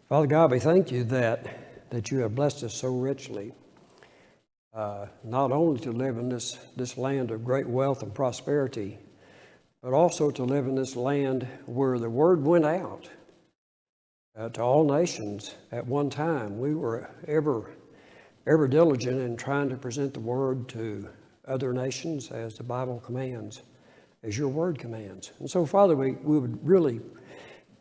Father God, we thank you that you have blessed us so richly, not only to live in this land of great wealth and prosperity, but also to live in this land where the word went out to all nations at one time. We were ever diligent in trying to present the word to other nations as the Bible commands, as your word commands. And so, Father, we would really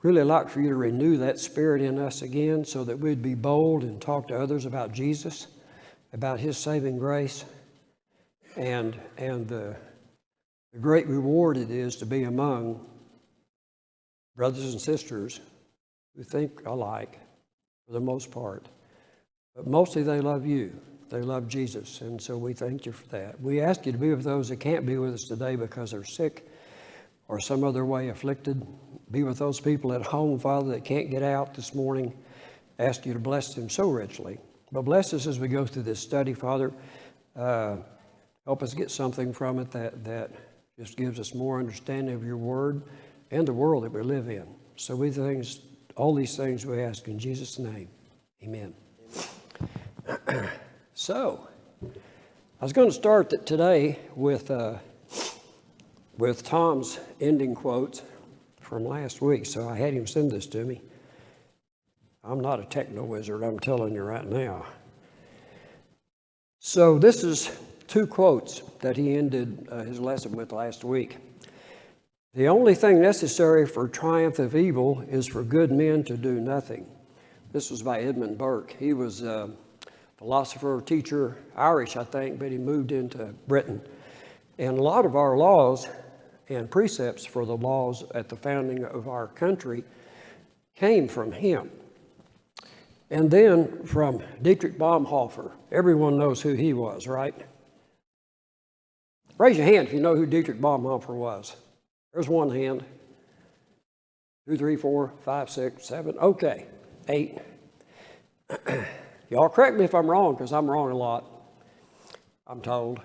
like for you to renew that spirit in us again so that we'd be bold and talk to others about Jesus, about his saving grace, and the great reward it is to be among brothers and sisters who think alike for the most part. But mostly they love you. They love Jesus. And so we thank you for that. We ask you to be with those that can't be with us today because they're sick or some other way afflicted. Be with those people at home, Father, that can't get out this morning. Ask you to bless them so richly. But bless us as we go through this study, Father. Help us get something from it that just gives us more understanding of your word and the world that we live in. So all these things we ask in Jesus' name. Amen. So, I was going to start today with Tom's ending quotes from last week, so I had him send this to me. I'm not a techno wizard, I'm telling you right now. So this is two quotes that he ended his lesson with last week. The only thing necessary for triumph of evil is for good men to do nothing. This was by Edmund Burke. He was a philosopher, teacher, Irish, I think, but he moved into Britain. And a lot of our laws and precepts for the laws at the founding of our country came from him. And then from Dietrich Bonhoeffer. Everyone knows who he was, right? Raise your hand if you know who Dietrich Bonhoeffer was. There's one hand. 2, 3, 4, 5, 6, 7. Okay, 8. Y'all correct me if I'm wrong, because I'm wrong a lot, I'm told.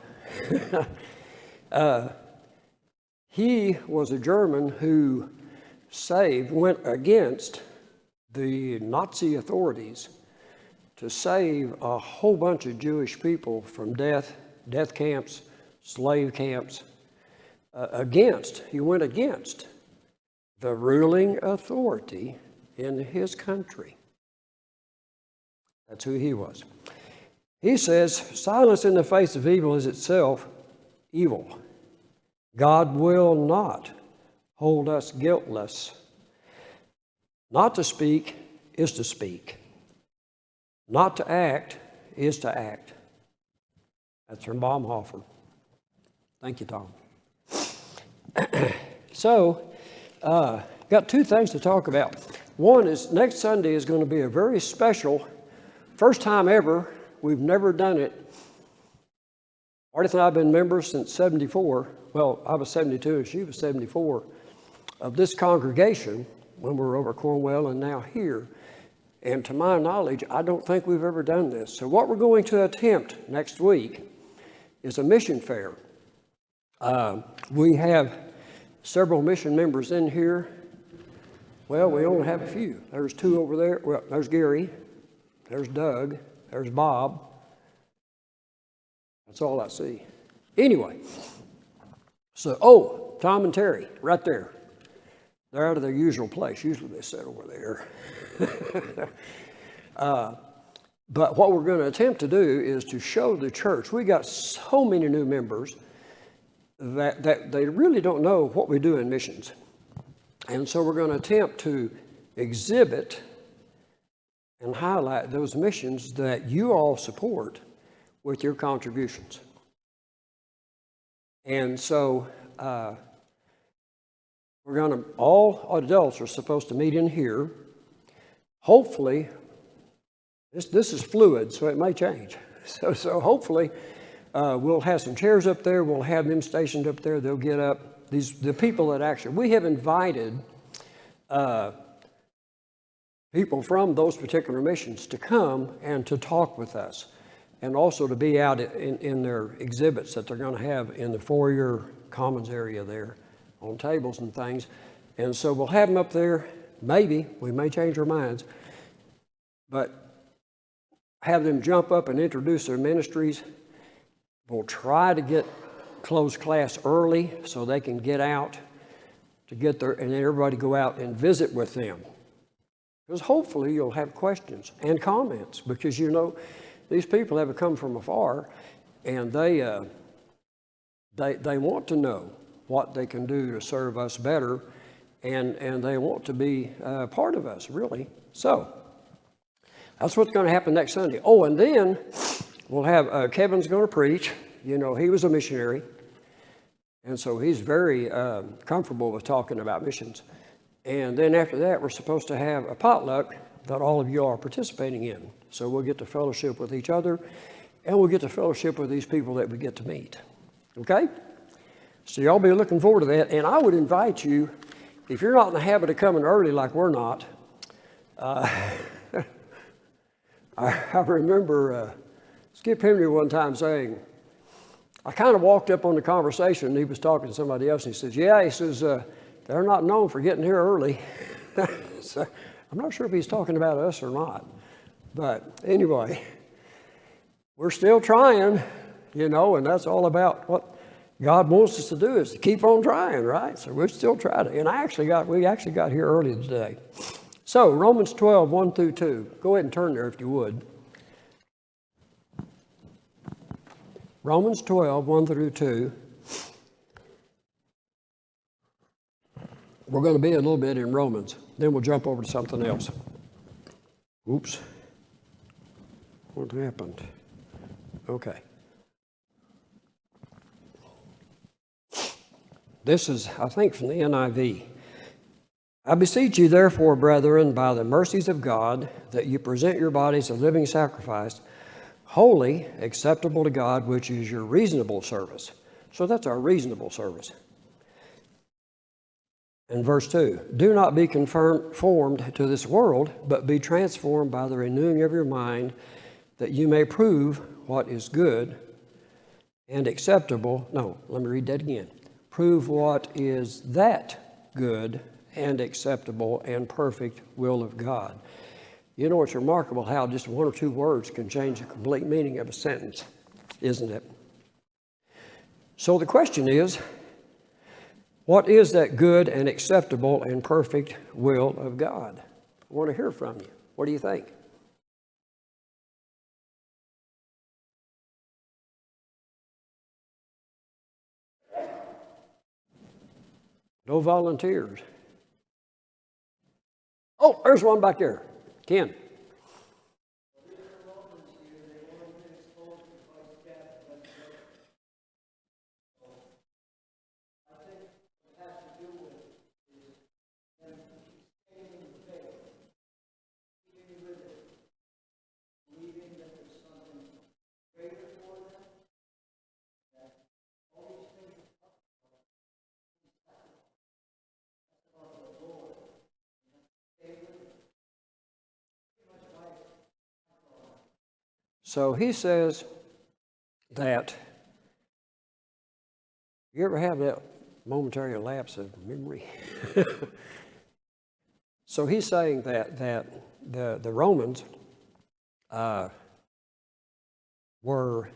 He was a German who went against the Nazi authorities to save a whole bunch of Jewish people from death camps, slave camps. He went against the ruling authority in his country. That's who he was. He says, silence in the face of evil is itself evil. God will not hold us guiltless. Not to speak is to speak. Not to act is to act. That's from Bonhoeffer. Thank you, Tom. So, got two things to talk about. One is next Sunday is going to be a very special, first time ever. We've never done it. Marty and I have been members since 74. Well, I was 72 and she was 74 of this congregation when we were over Cornwall and now here. And to my knowledge, I don't think we've ever done this. So what we're going to attempt next week is a mission fair. We have several mission members in here. Well, we only have a few. There's 2 over there. Well, there's Gary. There's Doug. There's Bob. That's all I see. Anyway, so, Tom and Terry, right there. They're out of their usual place. Usually they sit over there. But what we're going to attempt to do is to show the church. We got so many new members that they really don't know what we do in missions. And so we're going to attempt to exhibit and highlight those missions that you all support with your contributions. And so all adults are supposed to meet in here. Hopefully, this is fluid, so it may change. So hopefully, we'll have some chairs up there. We'll have them stationed up there. They'll get up. The people that actually, we have invited people from those particular missions to come and to talk with us, and also to be out in their exhibits that they're going to have in the foyer commons area there on tables and things. And so we'll have them up there. Maybe we may change our minds. but have them jump up and introduce their ministries. We'll try to get close class early so they can get out to get there, and then everybody go out and visit with them. Because hopefully you'll have questions and comments, because you know these people have come from afar, and they want to know what they can do to serve us better, and they want to be part of us, really. So that's what's going to happen next Sunday. Oh, and then we'll have Kevin's going to preach. You know, he was a missionary, and so he's very comfortable with talking about missions. And then after that, we're supposed to have a potluck that all of you are participating in. So we'll get to fellowship with each other, and we'll get to fellowship with these people that we get to meet. Okay? So y'all be looking forward to that. And I would invite you, if you're not in the habit of coming early like we're not, I remember Skip Henry one time saying, I kind of walked up on the conversation, and he was talking to somebody else, and he says, yeah, he says, they're not known for getting here early. So I'm not sure if he's talking about us or not. But anyway, we're still trying, you know, and that's all about what God wants us to do, is to keep on trying, right? So we're still trying to. And we actually got here early today. So Romans 12, 1 through 2. Go ahead and turn there if you would. Romans 12, 1 through 2. We're going to be a little bit in Romans. Then we'll jump over to something else. Oops. What happened? Okay. This is, I think, from the NIV. I beseech you, therefore, brethren, by the mercies of God, that you present your bodies a living sacrifice, holy, acceptable to God, which is your reasonable service. So that's our reasonable service. And verse 2, do not be conformed to this world, but be transformed by the renewing of your mind, that you may prove what is good and acceptable. No, let me read that again. Prove what is that good and acceptable and perfect will of God. You know, it's remarkable how just one or two words can change the complete meaning of a sentence, isn't it? So the question is, what is that good and acceptable and perfect will of God? I want to hear from you. What do you think? No volunteers. Oh, there's one back there. Ken. So he says that, you ever have that momentary lapse of memory? So he's saying that the Romans were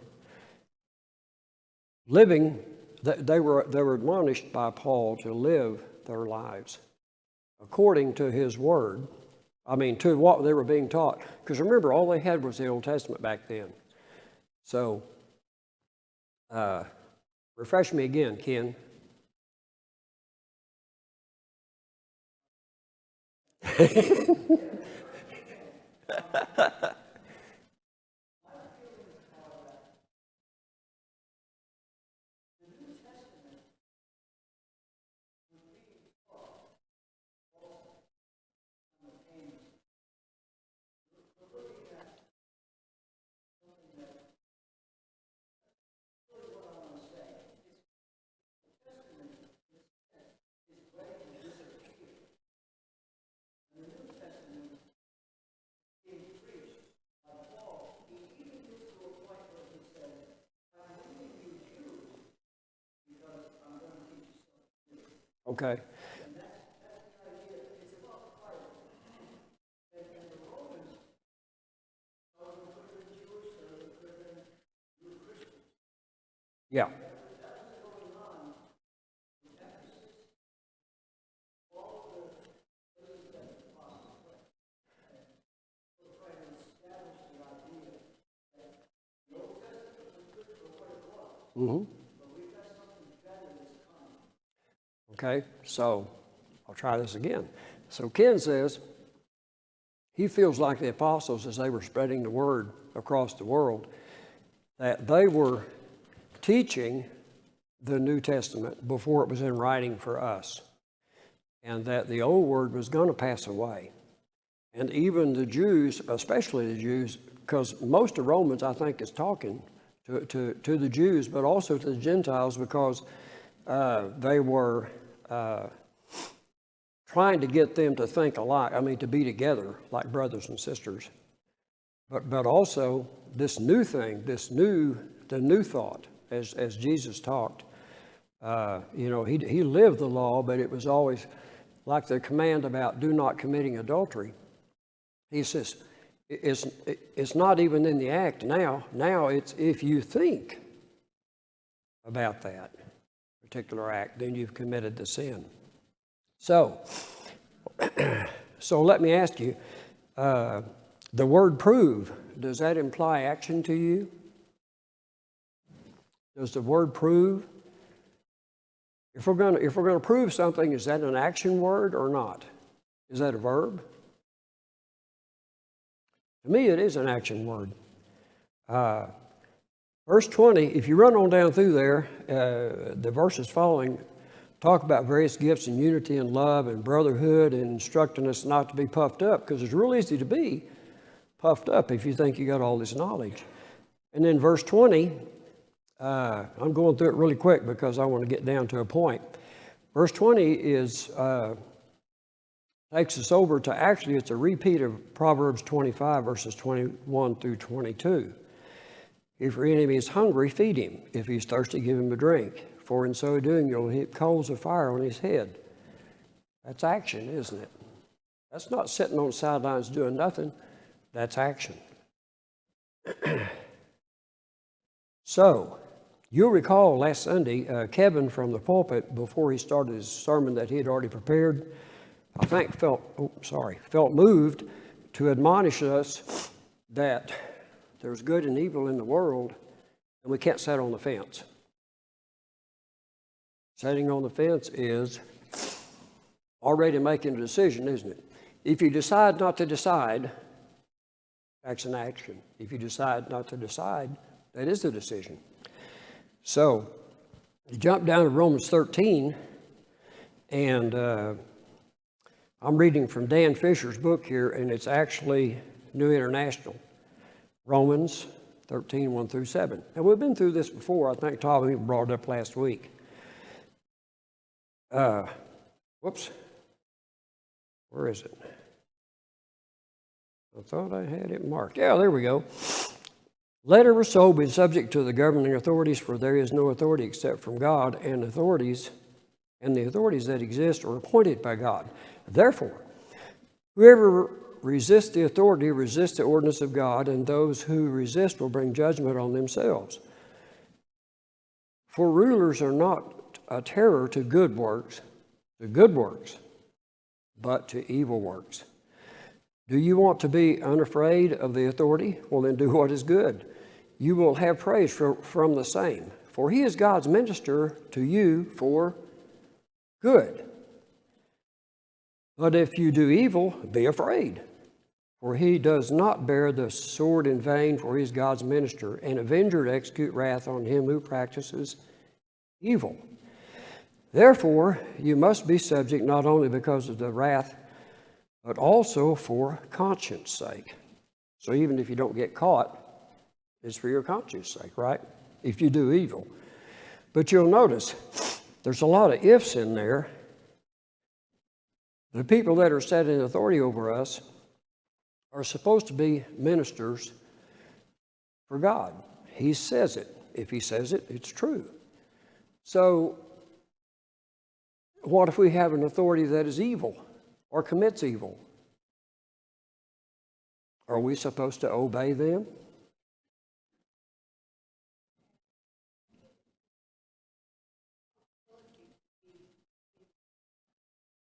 living, they were admonished by Paul to live their lives according to his word. I mean, to what they were being taught. Because remember, all they had was the Old Testament back then. So, refresh me again, Ken. Okay. Yeah. Mm-hmm. Okay, so I'll try this again. So Ken says he feels like the apostles, as they were spreading the word across the world, that they were teaching the New Testament before it was in writing for us, and that the old word was going to pass away. And even the Jews, especially the Jews, because most of Romans, I think, is talking to the Jews, but also to the Gentiles, because they were trying to get them to think alike, to be together like brothers and sisters. But also this new thing, the new thought, as Jesus talked. He lived the law, but it was always like the command about do not committing adultery. He says, it's not even in the act now. Now it's if you think about that particular act, then you've committed the sin. So let me ask you, the word prove, does that imply action to you? Does the word prove? If we're going to prove something, is that an action word or not? Is that a verb? To me, it is an action word. Verse 20, if you run on down through there, the verses following talk about various gifts and unity and love and brotherhood and instructing us not to be puffed up, because it's real easy to be puffed up if you think you got all this knowledge. And then verse 20, I'm going through it really quick because I want to get down to a point. Verse 20 takes us over to, actually, it's a repeat of Proverbs 25, verses 21 through 22. If your enemy is hungry, feed him. If he's thirsty, give him a drink. For in so doing, you'll heap coals of fire on his head. That's action, isn't it? That's not sitting on the sidelines doing nothing. That's action. So, you'll recall last Sunday, Kevin from the pulpit, before he started his sermon that he had already prepared, I think felt moved to admonish us that there's good and evil in the world, and we can't sit on the fence. Sitting on the fence is already making a decision, isn't it? If you decide not to decide, that's an action. If you decide not to decide, that is a decision. So, you jump down to Romans 13, and I'm reading from Dan Fisher's book here, and it's actually New International. Romans 13, 1 through 7. And we've been through this before. I think Tom even brought it up last week. Whoops. Where is it? I thought I had it marked. Yeah, there we go. Let every soul be subject to the governing authorities, for there is no authority except from God, and the authorities that exist are appointed by God. Therefore, whoever resists the authority resists the ordinance of God, and those who resist will bring judgment on themselves. For rulers are not a terror to good works, but to evil works. Do you want to be unafraid of the authority? Well, then do what is good. You will have praise from the same, for he is God's minister to you for good. But if you do evil, be afraid, for he does not bear the sword in vain, for he is God's minister, an avenger to execute wrath on him who practices evil. Therefore, you must be subject not only because of the wrath, but also for conscience sake. So even if you don't get caught, it's for your conscience sake, right? If you do evil. But you'll notice there's a lot of ifs in there. The people that are set in authority over us are supposed to be ministers for God. He says it. If he says it, it's true. So what if we have an authority that is evil or commits evil? Are we supposed to obey them?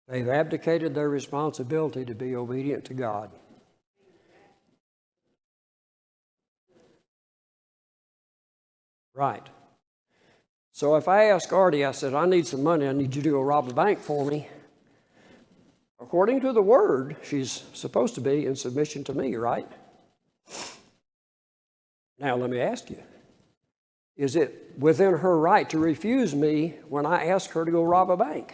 They've abdicated their responsibility to be obedient to God. Right. So if I ask Artie, I said, I need some money, I need you to go rob a bank for me. According to the word, she's supposed to be in submission to me, right? Now let me ask you, is it within her right to refuse me when I ask her to go rob a bank?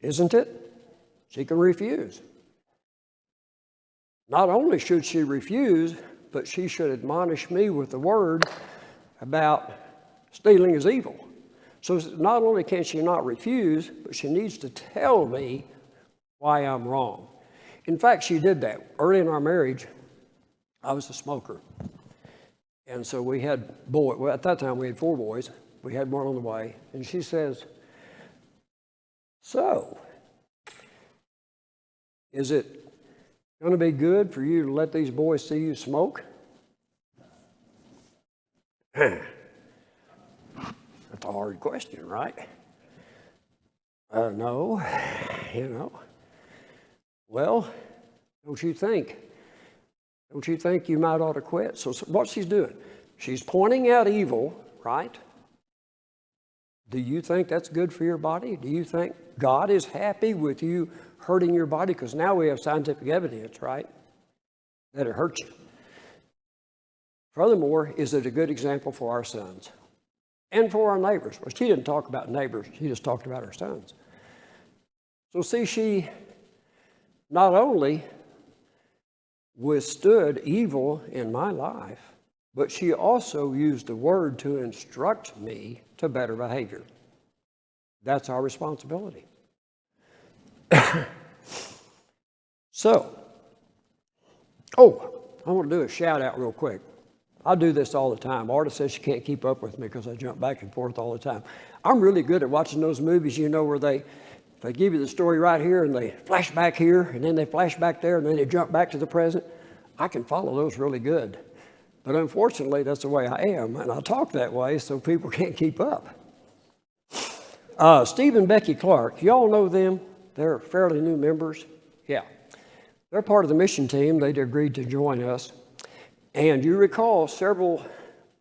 Isn't it? She can refuse. Not only should she refuse, but she should admonish me with the word about stealing is evil. So not only can she not refuse, but she needs to tell me why I'm wrong. In fact, she did that. Early in our marriage, I was a smoker. And so we had boys. Well, at that time, we had 4 boys. We had one on the way. And she says, so, is it going to be good for you to let these boys see you smoke? That's a hard question, right? No, you know. Well, don't you think you might ought to quit? So what she's doing, she's pointing out evil, right? Do you think that's good for your body? Do you think God is happy with you hurting your body? Because now we have scientific evidence, right, that it hurts you. Furthermore, is it a good example for our sons and for our neighbors? Well, she didn't talk about neighbors. She just talked about her sons. So see, she not only withstood evil in my life, but she also used the word to instruct me to better behavior. That's our responsibility. So, I want to do a shout out real quick. I do this all the time. Artie says she can't keep up with me because I jump back and forth all the time. I'm really good at watching those movies, you know, where they give you the story right here and they flash back here and then they flash back there and then they jump back to the present. I can follow those really good. But unfortunately, that's the way I am, and I talk that way so people can't keep up. Steve and Becky Clark, y'all know them? They're fairly new members. Yeah. They're part of the mission team. They'd agreed to join us. And you recall several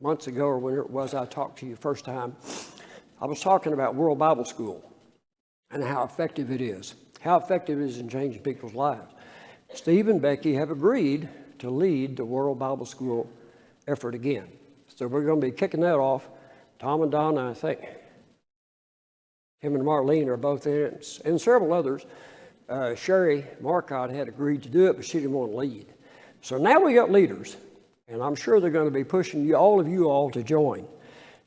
months ago, or when it was I talked to you first time, I was talking about World Bible School and how effective it is in changing people's lives. Steve and Becky have agreed to lead the World Bible School effort again. So we're going to be kicking that off. Tom and Donna, I think, Tim and Marlene are both in it, and several others. Sherry Marcotte had agreed to do it, but she didn't want to lead. So now we got leaders, and I'm sure they're going to be pushing you all to join.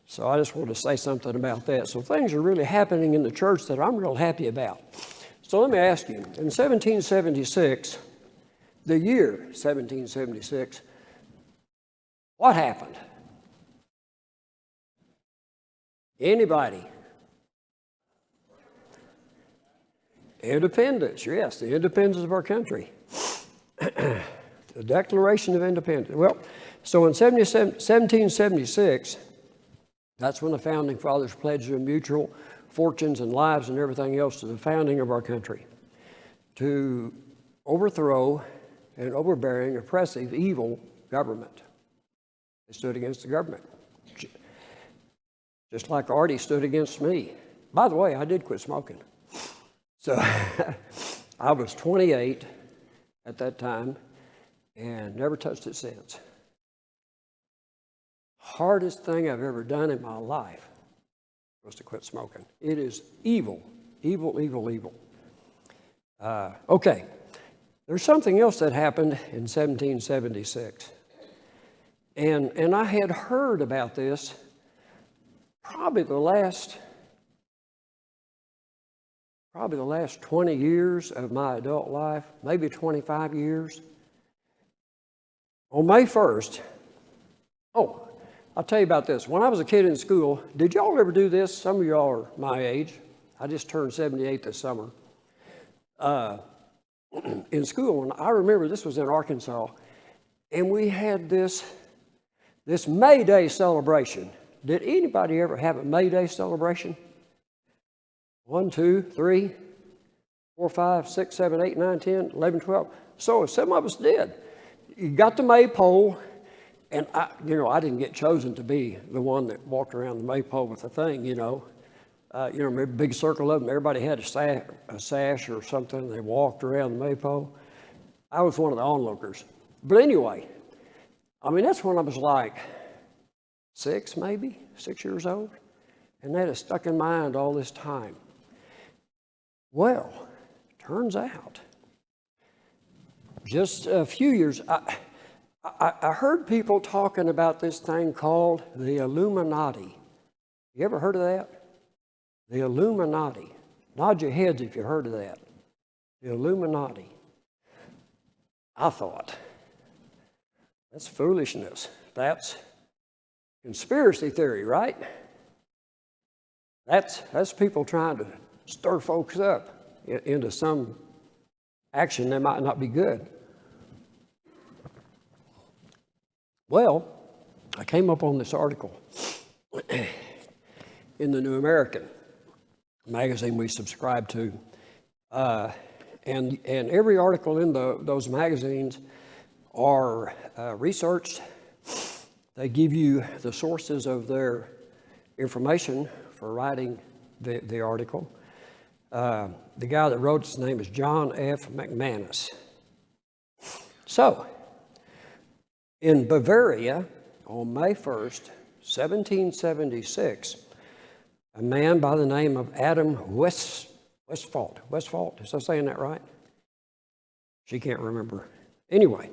So I just want to say something about that. So things are really happening in the church that I'm real happy about. So let me ask you, in 1776, the year 1776, what happened? Anybody? Independence, yes, the independence of our country. The Declaration of Independence. Well, so in 1776, that's when the Founding Fathers pledged their mutual fortunes and lives and everything else to the founding of our country, to overthrow an overbearing, oppressive, evil government. They stood against the government, just like Artie stood against me. By the way, I did quit smoking. So I was 28 at that time and never touched it since. Hardest thing I've ever done in my life was to quit smoking. It is evil, evil, evil, evil. Okay, there's something else that happened in 1776. And I had heard about this probably the last 20 years of my adult life, maybe 25 years. On May 1st, I'll tell you about this. When I was a kid in school, did y'all ever do this? Some of y'all are my age. I just turned 78 this summer. In school, and I remember this was in Arkansas, and we had this May Day celebration. Did anybody ever have a May Day celebration? 1, 2, 3, 4, 5, 6, 7, 8, 9, 10, 11, 12. So some of us did. You got the maypole, and I didn't get chosen to be the one that walked around the maypole with the thing, maybe a big circle of them. Everybody had a sash or something. They walked around the maypole. I was one of the onlookers. But anyway, that's when I was like 6 years old. And that has stuck in my mind all this time. Well, turns out, just a few years, I heard people talking about this thing called the Illuminati. You ever heard of that? The Illuminati. Nod your heads if you heard of that. The Illuminati. I thought, that's foolishness. That's conspiracy theory, right? That's people trying to stir folks up into some action that might not be good. Well, I came up on this article in the New American magazine we subscribe to. And every article in those magazines are researched. They give you the sources of their information for writing the article. The guy that wrote his name is John F. McManus. So, in Bavaria, on May 1st, 1776, a man by the name of Adam Westphal, is I saying that right? She can't remember. Anyway,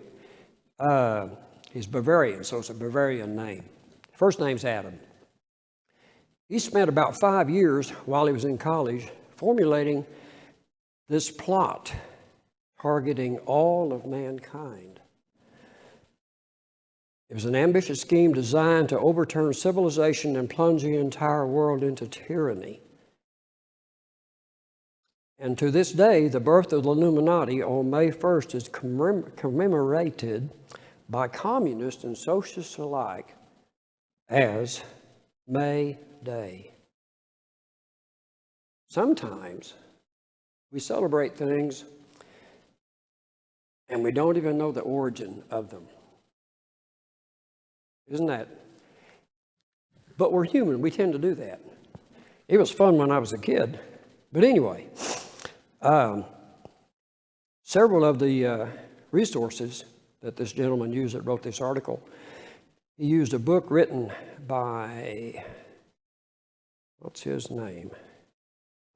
he's Bavarian, so it's a Bavarian name. First name's Adam. He spent about 5 years while he was in college formulating this plot targeting all of mankind. It was an ambitious scheme designed to overturn civilization and plunge the entire world into tyranny. And to this day, the birth of the Illuminati on May 1st is commemorated by communists and socialists alike as May Day. Sometimes we celebrate things and we don't even know the origin of them. Isn't that? But we're human. We tend to do that. It was fun when I was a kid. But anyway, several of the resources that this gentleman used that wrote this article, he used a book written by, what's his name?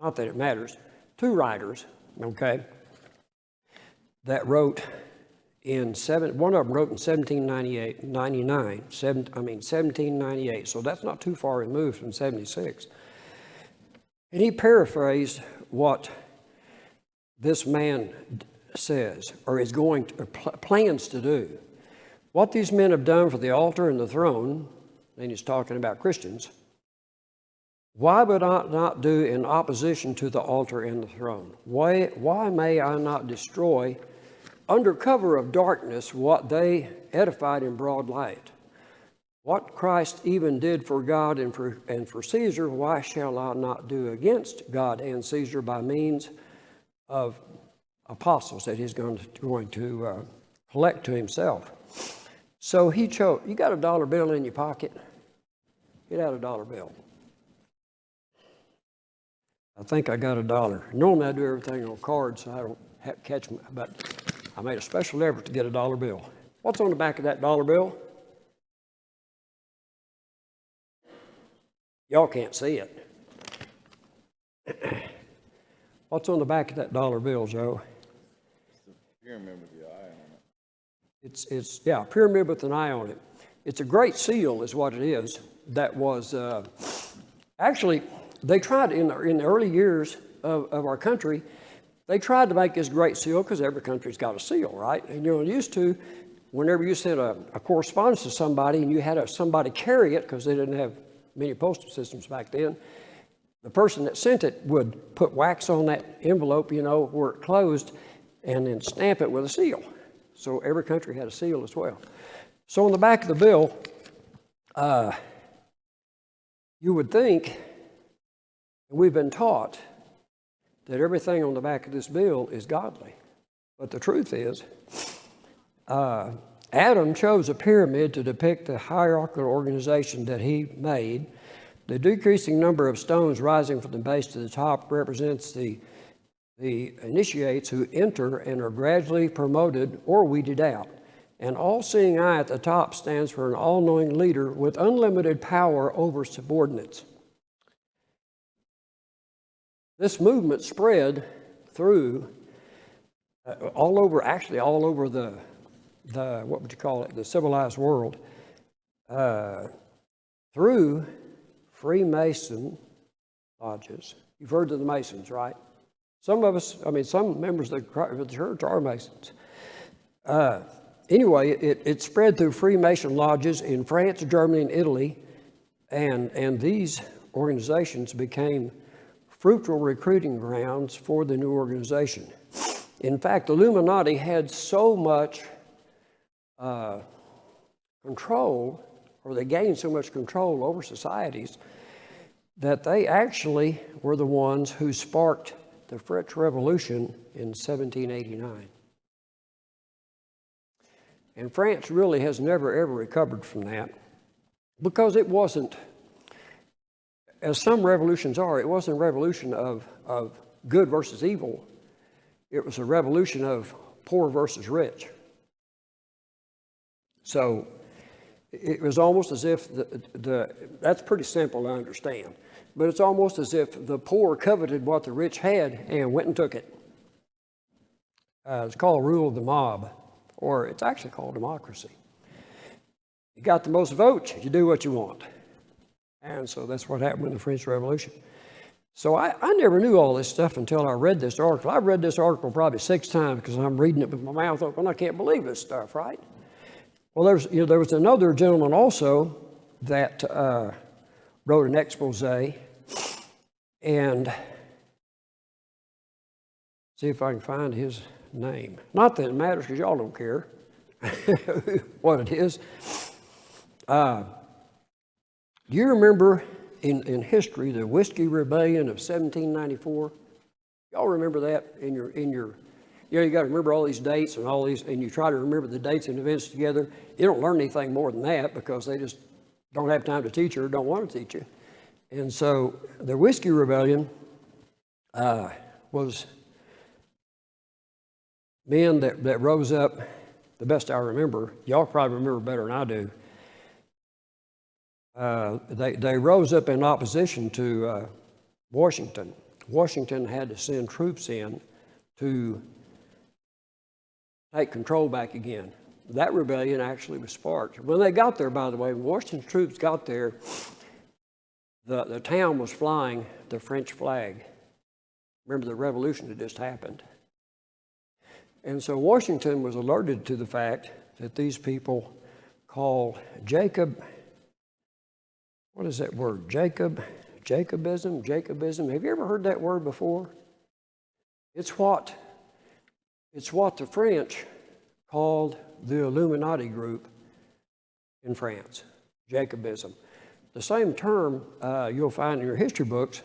Not that it matters. 2 writers, okay, that wrote one of them wrote in 1798, so that's not too far removed from 76. And he paraphrased what this man says, or is plans to do. What these men have done for the altar and the throne, and he's talking about Christians, why would I not do in opposition to the altar and the throne? Why may I not destroy under cover of darkness what they edified in broad light? What Christ even did for God and for Caesar, why shall I not do against God and Caesar by means of apostles that he's going to collect to himself? So he chose. You got a dollar bill in your pocket? Get out a dollar bill. I think I got $1. Normally I do everything on cards, so I don't have to catch them, but I made a special effort to get a dollar bill. What's on the back of that dollar bill? Y'all can't see it. What's on the back of that dollar bill, Joe? It's a pyramid with the eye on it. It's a pyramid with an eye on it. It's a great seal is what it is. That was, actually, they tried in the early years of our country, they tried to make this great seal because every country's got a seal, right? And used to, whenever you sent a correspondence to somebody and you had somebody carry it, because they didn't have many postal systems back then, the person that sent it would put wax on that envelope, where it closed, and then stamp it with a seal. So every country had a seal as well. So on the back of the bill, you would think, and we've been taught, that everything on the back of this bill is godly. But the truth is, Adam chose a pyramid to depict the hierarchical organization that he made. The decreasing number of stones rising from the base to the top represents the initiates who enter and are gradually promoted or weeded out. An all-seeing eye at the top stands for an all-knowing leader with unlimited power over subordinates. This movement spread through all over the what would you call it, the civilized world, through Freemason lodges. You've heard of the Masons, right? Some members of the church are Masons. Anyway, it spread through Freemason lodges in France, Germany, and Italy, and these organizations became fruitful recruiting grounds for the new organization. In fact, the Illuminati had so much control, or they gained so much control over societies, that they actually were the ones who sparked the French Revolution in 1789. And France really has never, ever recovered from that, because it wasn't, as some revolutions are, it wasn't a revolution of good versus evil. It was a revolution of poor versus rich. So it was almost as if that's pretty simple to understand, but it's almost as if the poor coveted what the rich had and went and took it. It's called rule of the mob, or it's actually called democracy. You got the most votes, you do what you want. And so that's what happened in the French Revolution. So I never knew all this stuff until I read this article. I've read this article probably 6 times because I'm reading it with my mouth open. I can't believe this stuff, right? Well, there was another gentleman also that wrote an expose, and see if I can find his name. Not that it matters, because y'all don't care what it is. Do you remember in history the Whiskey Rebellion of 1794? Y'all remember that in your you got to remember all these dates and all these, and you try to remember the dates and events together. You don't learn anything more than that, because they just don't have time to teach you or don't want to teach you. And so the Whiskey Rebellion was men that rose up, the best I remember. Y'all probably remember better than I do. They rose up in opposition to Washington. Washington had to send troops in to take control back again. That rebellion actually was sparked. When they got there, by the way, when Washington's troops got there, the town was flying the French flag. Remember the revolution that just happened. And so Washington was alerted to the fact that these people called what is that word? Jacobism. Have you ever heard that word before? It's what the French called the Illuminati group in France, Jacobism. The same term you'll find in your history books.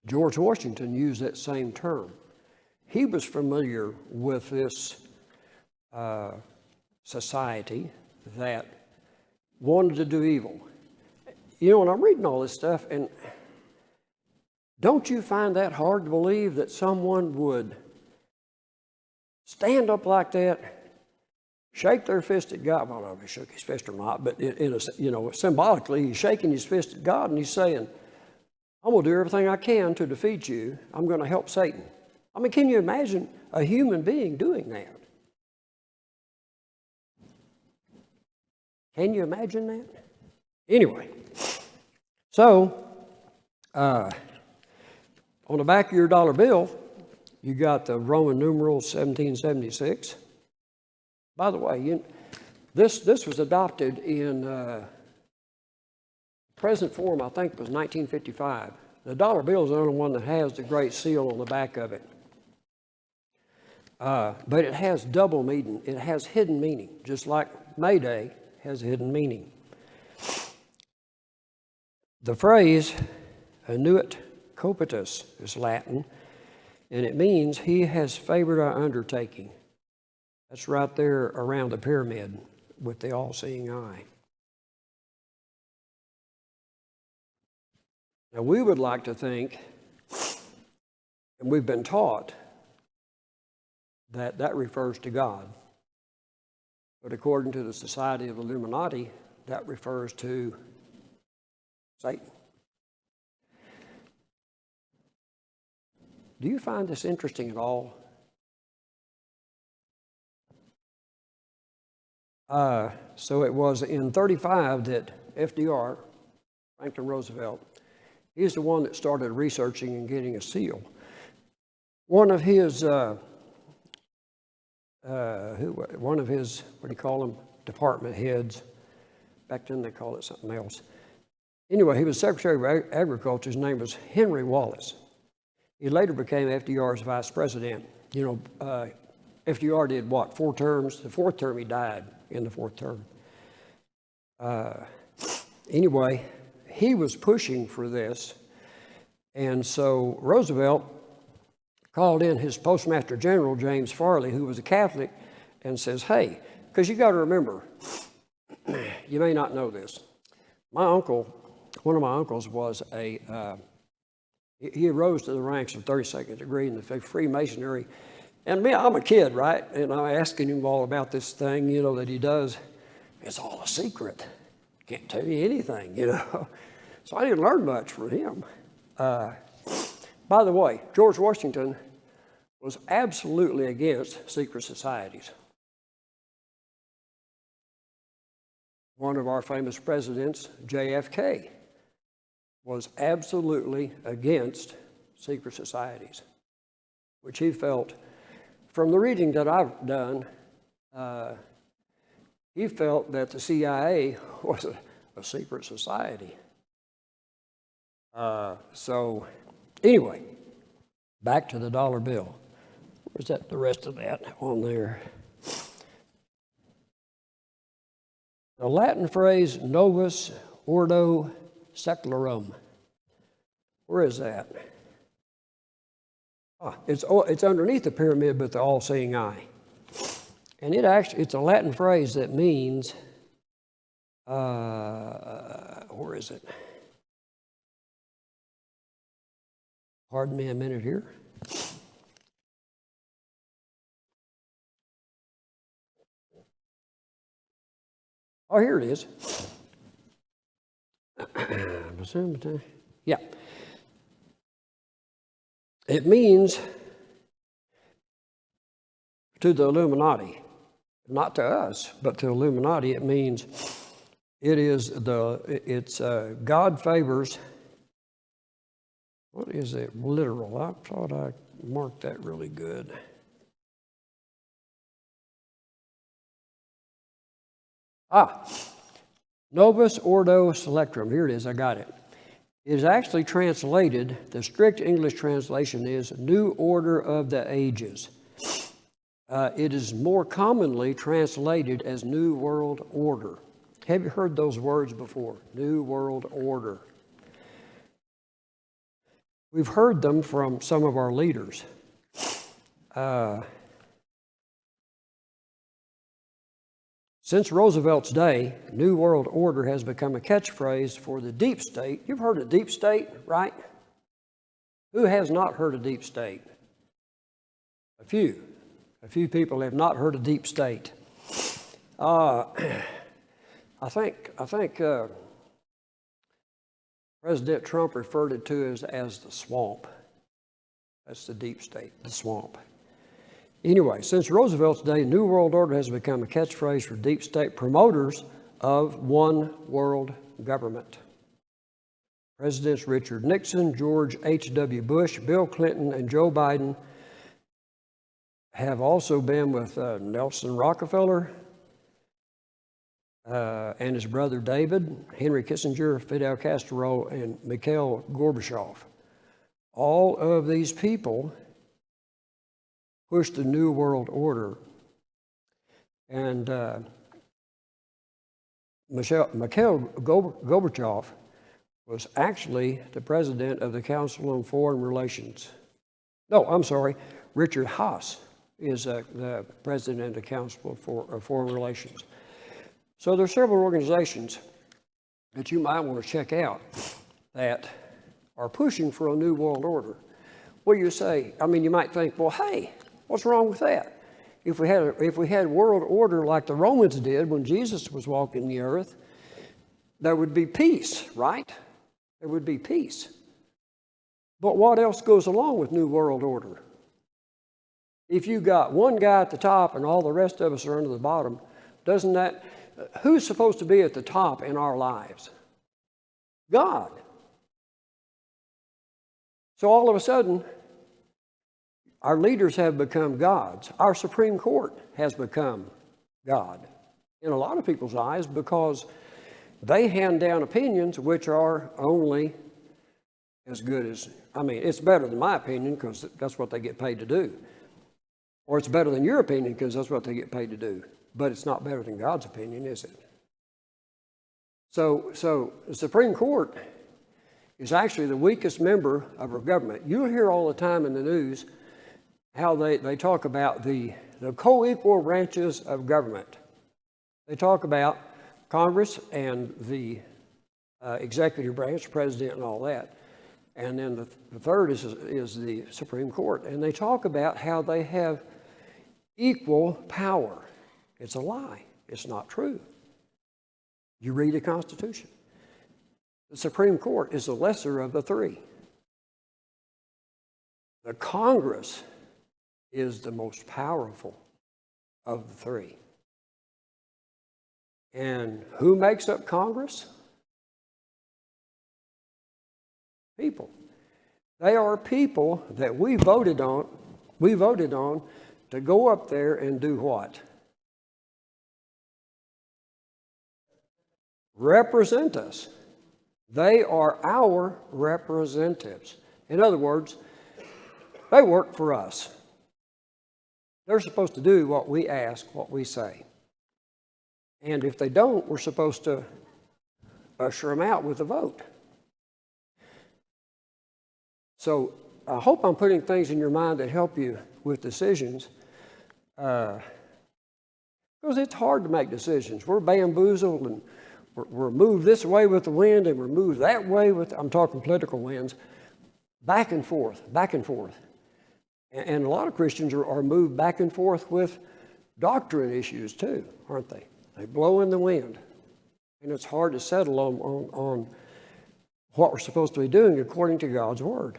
George Washington used that same term. He was familiar with this society that wanted to do evil. You know, when I'm reading all this stuff, and don't you find that hard to believe that someone would stand up like that, shake their fist at God? Well, I don't know if he shook his fist or not, but symbolically, he's shaking his fist at God and he's saying, I'm going to do everything I can to defeat you. I'm going to help Satan. I mean, can you imagine a human being doing that? Can you imagine that? Anyway, so on the back of your dollar bill, you got the Roman numerals 1776. By the way, this was adopted in present form, I think it was 1955. The dollar bill is the only one that has the Great Seal on the back of it. But it has double meaning. It has hidden meaning, just like May Day has hidden meaning. The phrase annuit copitus is Latin, and it means he has favored our undertaking. That's right there around the pyramid with the all-seeing eye. Now, we would like to think, and we've been taught, that that refers to God. But according to the Society of Illuminati, that refers to Satan. Do you find this interesting at all? So it was in 35 that FDR, Franklin Roosevelt, he's the one that started researching and getting a seal. One of his, what do you call them, department heads, back then they called it something else. Anyway, he was Secretary of Agriculture. His name was Henry Wallace. He later became FDR's vice president. You know, FDR did what, 4 terms? The 4th term he died in the 4th term. Anyway, he was pushing for this, and so Roosevelt called in his Postmaster General, James Farley, who was a Catholic, and says, hey, because you got to remember, you may not know this, my uncle, one of my uncles was he rose to the ranks of 32nd degree in the Freemasonry. And me, I'm a kid, right? And I'm asking him all about this thing, you know, that he does. It's all a secret. Can't tell you anything, you know. So I didn't learn much from him. By the way, George Washington was absolutely against secret societies. One of our famous presidents, JFK, was absolutely against secret societies, which he felt, from the reading that I've done, he felt that the CIA was a secret society. So anyway, back to the dollar bill. Where's that, the rest of that on there? The Latin phrase novus ordo seclorum. Where is that? It's underneath the pyramid, but the all-seeing eye. And it's a Latin phrase that means, where is it? Pardon me a minute here. Oh, here it is. Yeah. It means to the Illuminati, not to us, but to Illuminati, it means it's God favors. What is it? Literal. I thought I marked that really good. Novus Ordo Selectrum. Here it is. I got it. It is actually translated, the strict English translation is New Order of the Ages. It is more commonly translated as New World Order. Have you heard those words before? New World Order. We've heard them from some of our leaders. Since Roosevelt's day, New World Order has become a catchphrase for the deep state. You've heard of deep state, right? Who has not heard of deep state? A few. A few people have not heard of deep state. I think President Trump referred it to as the swamp. That's the deep state, the swamp. Anyway, since Roosevelt's day, New World Order has become a catchphrase for deep state promoters of one world government. Presidents Richard Nixon, George H.W. Bush, Bill Clinton, and Joe Biden have also been with Nelson Rockefeller and his brother David, Henry Kissinger, Fidel Castro, and Mikhail Gorbachev. All of these people pushed the New World Order. And Mikhail Gorbachev was actually the president of the Council on Foreign Relations. No, I'm sorry. Richard Haas is the president of the Council for Foreign Relations. So there are several organizations that you might want to check out that are pushing for a new world order. Well, you say, I mean, you might think, well, hey, what's wrong with that? If we had world order like the Romans did when Jesus was walking the earth, there would be peace, right? There would be peace. But what else goes along with new world order? If you got one guy at the top and all the rest of us are under the bottom, doesn't that, who's supposed to be at the top in our lives? God. So all of a sudden, our leaders have become gods. Our Supreme Court has become God in a lot of people's eyes because they hand down opinions which are only as good as, I mean, it's better than my opinion because that's what they get paid to do. Or it's better than your opinion because that's what they get paid to do. But it's not better than God's opinion, is it? So the Supreme Court is actually the weakest member of our government. You'll hear all the time in the news how they talk about the co-equal branches of government. They talk about Congress and the executive branch, president and all that. And then the third is the Supreme Court. And they talk about how they have equal power. It's a lie. It's not true. You read the Constitution. The Supreme Court is the lesser of the three. The Congress is the most powerful of the three. And who makes up Congress? People. They are people that we voted on to go up there and do what? Represent us. They are our representatives. In other words, they work for us. They're supposed to do what we ask, what we say. And if they don't, we're supposed to usher them out with a vote. So I hope I'm putting things in your mind that help you with decisions. Because it's hard to make decisions. We're bamboozled and we're moved this way with the wind and we're moved that way with, I'm talking political winds, back and forth. And a lot of Christians are moved back and forth with doctrine issues too, aren't they? They blow in the wind. And it's hard to settle on what we're supposed to be doing according to God's Word.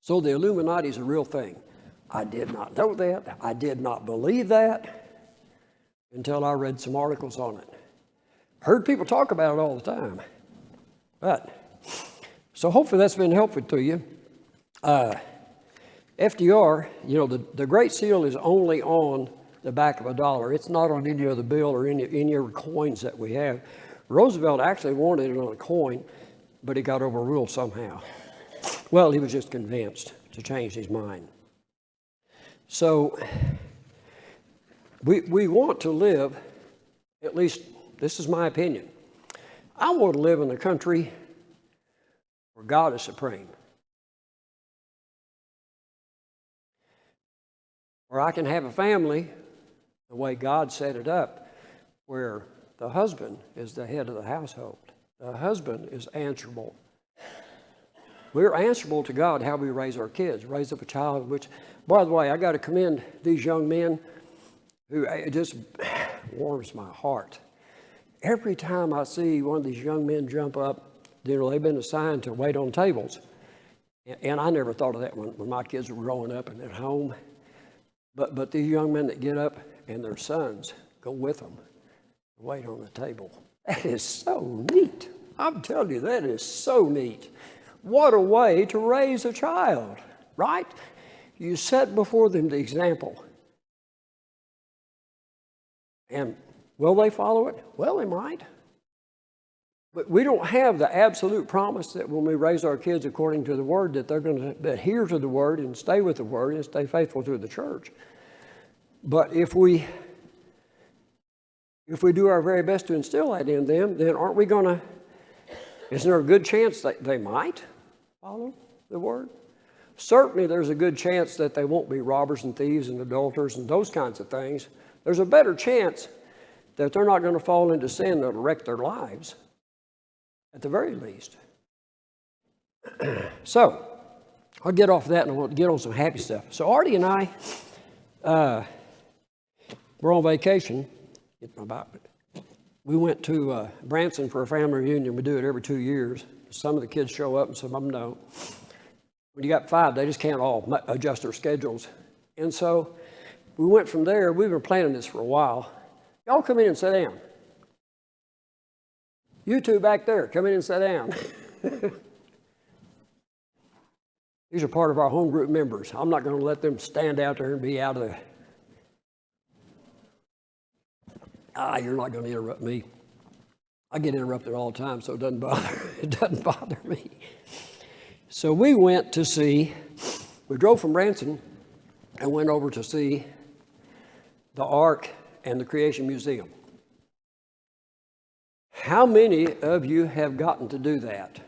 So the Illuminati is a real thing. I did not know that. I did not believe that until I read some articles on it. Heard people talk about it all the time. So hopefully that's been helpful to you. FDR, you know, the Great Seal is only on the back of a dollar. It's not on any other bill or any other coins that we have. Roosevelt actually wanted it on a coin, but he got overruled somehow. Well, he was just convinced to change his mind. So we want to live, at least this is my opinion, I want to live in a country where God is supreme. Where I can have a family the way God set it up, where the husband is the head of the household. The husband is answerable. We're answerable to God how we raise our kids, raise up a child, which, by the way, I got to commend these young men who, it just warms my heart. Every time I see one of these young men jump up, you know, they've been assigned to wait on tables. And I never thought of that when my kids were growing up and at home. But these young men that get up and their sons go with them, wait on the table. That is so neat. I'm telling you, that is so neat. What a way to raise a child, right? You set before them the example. And will they follow it? Well, they might. But we don't have the absolute promise that when we raise our kids according to the Word, that they're going to adhere to the Word and stay with the Word and stay faithful to the church. But if we do our very best to instill that in them, then aren't we going to Isn't there a good chance that they might follow the word? Certainly there's a good chance that they won't be robbers and thieves and adulterers and those kinds of things. There's a better chance that they're not going to fall into sin that'll wreck their lives, at the very least. So, I'll get off that and I want to get on some happy stuff. So Artie and I, we're on vacation. Get my Bible. We went to Branson for a family reunion. We do it every 2 years. Some of the kids show up and some of them don't. When you got 5, they just can't all adjust their schedules. And so we went from there. We've been planning this for a while. Y'all come in and sit down. You two back there, come in and sit down. These are part of our home group members. I'm not going to let them stand out there and be out of the... you're not going to interrupt me. I get interrupted all the time, so it doesn't bother me. So we went to see, we drove from Branson and went over to see the Ark and the Creation Museum. How many of you have gotten to do that?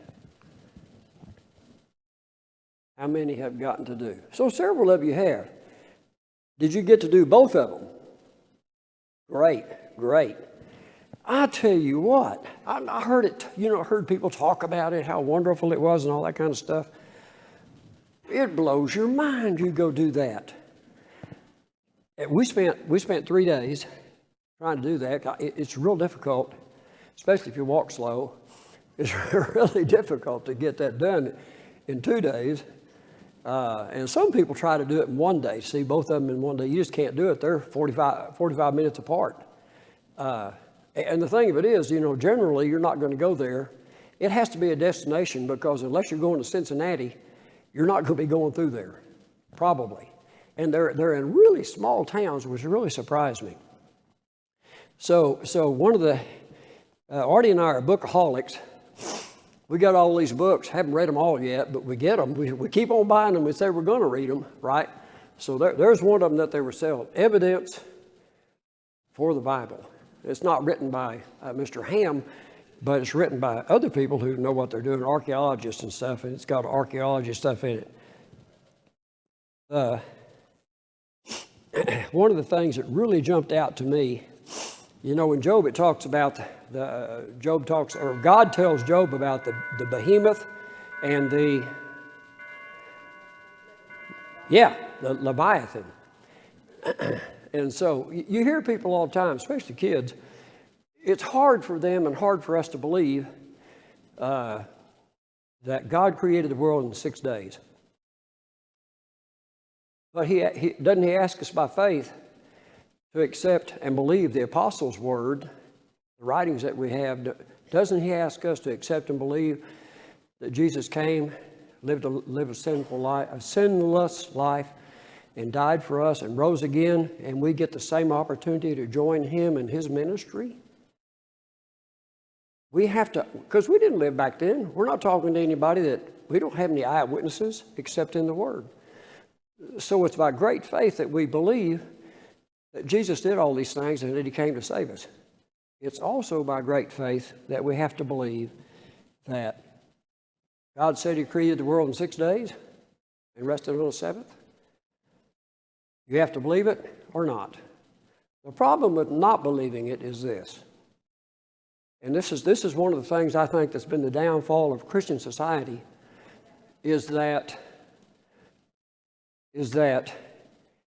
How many have gotten to do? So several of you have. Did you get to do both of them? Great. I tell you what, I heard it, heard people talk about it, how wonderful it was and all that kind of stuff. It blows your mind you go do that. We spent 3 days trying to do that. It's real difficult, especially if you walk slow. It's really difficult to get that done in 2 days. And some people try to do it in 1 day, see both of them in 1 day. You just can't do it. They're 45 minutes apart. And the thing of it is, generally you're not going to go there. It has to be a destination because unless you're going to Cincinnati, you're not going to be going through there, probably. And they're in really small towns, which really surprised me. So one of the, Artie and I are bookaholics. We got all these books, haven't read them all yet, but we get them. We keep on buying them. We say we're going to read them, right? So there's one of them that they were selling, Evidence for the Bible. It's not written by Mr. Ham, but it's written by other people who know what they're doing, archaeologists and stuff, and it's got archaeology stuff in it. One of the things that really jumped out to me, in Job it talks about God tells Job about the behemoth and the Leviathan. And so you hear people all the time, especially kids, it's hard for them and hard for us to believe that God created the world in 6 days. But doesn't he ask us by faith to accept and believe the apostles' word, the writings that we have? Doesn't he ask us to accept and believe that Jesus came, lived a sinless life, and died for us and rose again, and we get the same opportunity to join him in his ministry? We have to, because we didn't live back then. We're not talking to anybody we don't have any eyewitnesses except in the Word. So it's by great faith that we believe that Jesus did all these things and that he came to save us. It's also by great faith that we have to believe that God said he created the world in 6 days and rested on the seventh. You have to believe it or not. The problem with not believing it is this. And this is one of the things I think that's been the downfall of Christian society, is that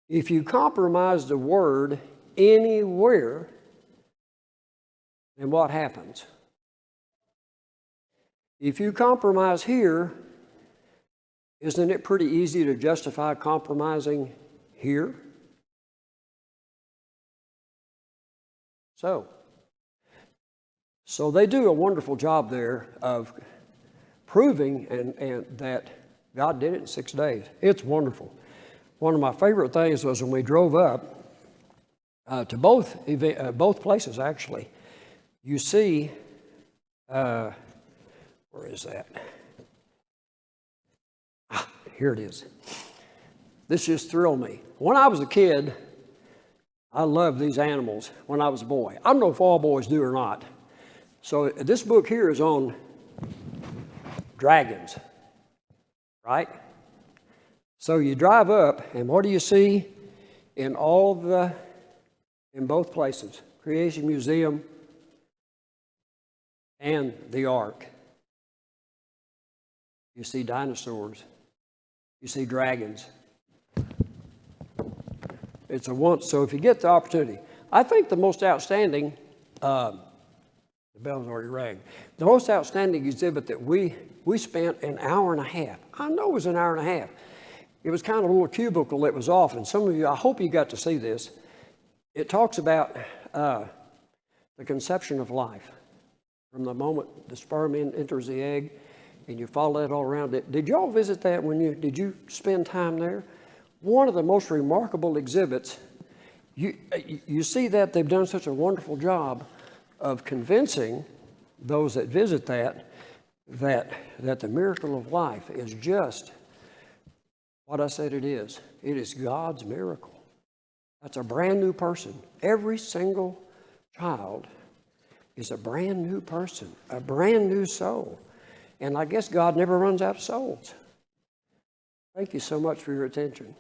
if you compromise the word anywhere, then what happens? If you compromise here, isn't it pretty easy to justify compromising here? So they do a wonderful job there of proving and that God did it in 6 days. It's wonderful. One of my favorite things was when we drove up to both places, actually. You see, where is that? Here it is. This just thrilled me. When I was a kid, I loved these animals when I was a boy. I don't know if all boys do or not. So this book here is on dragons, right? So you drive up, and what do you see in both places, Creation Museum and the Ark? You see dinosaurs. You see dragons. It's a once. So if you get the opportunity, I think the most outstanding, the bell's already rang. The most outstanding exhibit that we spent an hour and a half. I know it was an hour and a half. It was kind of a little cubicle that was off, and some of you, I hope you got to see this. It talks about the conception of life from the moment the sperm enters the egg, and you follow that all around it. Did y'all visit that did you spend time there? One of the most remarkable exhibits. You see that they've done such a wonderful job of convincing those that visit that the miracle of life is just what I said it is. It is God's miracle. That's a brand new person. Every single child is a brand new person, a brand new soul. And I guess God never runs out of souls. Thank you so much for your attention.